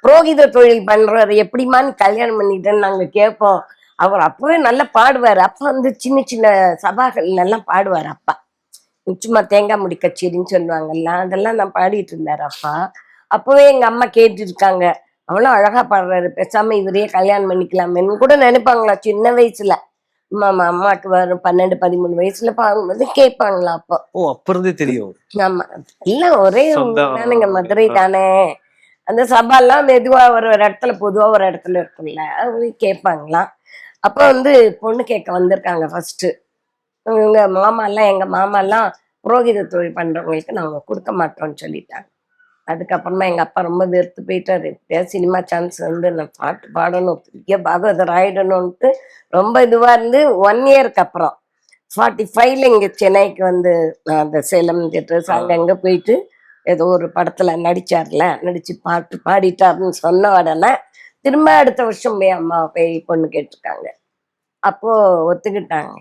புரோகித தொழில் பண்றாரு, எப்படிம்மா நீ கல்யாணம் பண்ணிட்டேன்னு நாங்க கேட்போம். அவர் அப்பவே நல்லா பாடுவாரு. அப்ப வந்து சின்ன சின்ன சபாக்கள்ல எல்லாம் பாடுவாரு அப்பா. சும்மா தேங்காய் முடி கச்சேரின்னு சொல்லுவாங்கல்ல, அதெல்லாம் நான் பாடிட்டு இருந்தாரு அப்பா. அப்பவே எங்க அம்மா கேட்டுருக்காங்க, அவ்வளவு அழகா பாடுறாரு, பேசாம இவரையே கல்யாணம் பண்ணிக்கலாமேன்னு கூட நினைப்பாங்களா சின்ன வயசுல. அம்மாக்கு வரும் 12, 13 வயசுல பாடும்போது கேட்பாங்களா அப்போ. ஓ, அப்ப இருந்தே தெரியும். ஆமா, எல்லாம் ஒரே சொந்தம். தானேங்க, மதுரை தானே. அந்த சபாலாம் மெதுவா ஒரு ஒரு இடத்துல பொதுவா ஒரு இடத்துல இருக்குல்ல, அது கேட்பாங்களாம். அப்ப வந்து பொண்ணு கேட்க வந்திருக்காங்க ஃபர்ஸ்ட். எங்க மாமா எல்லாம் புரோகித தொழில் பண்றவங்களுக்கு நாங்க கொடுக்க மாட்டோம்னு சொல்லிட்டாங்க. அதுக்கப்புறமா எங்க அப்பா ரொம்ப வெறுத்து போயிட்டாரு. எப்படியாவது சினிமா சான்ஸ் வந்து நான் பாட்டு பாடணும், பெரிய பாகவதர் ஆயிடணும்ட்டு ரொம்ப இதுவா இருந்து 1 இயருக்கு அப்புறம் 45ல இங்க சென்னைக்கு வந்து அந்த சேலம் தியேட்டர்ஸ் அங்கங்க போயிட்டு ஏதோ ஒரு படத்துல நடிச்சார்ல, நடிச்சு பாட்டு பாடிட்டாருன்னு சொன்ன உடனே திரும்ப அடுத்த வருஷம் போய் அம்மா போய் பொண்ணு கேட்டிருக்காங்க. அப்போ ஒத்துக்கிட்டாங்க.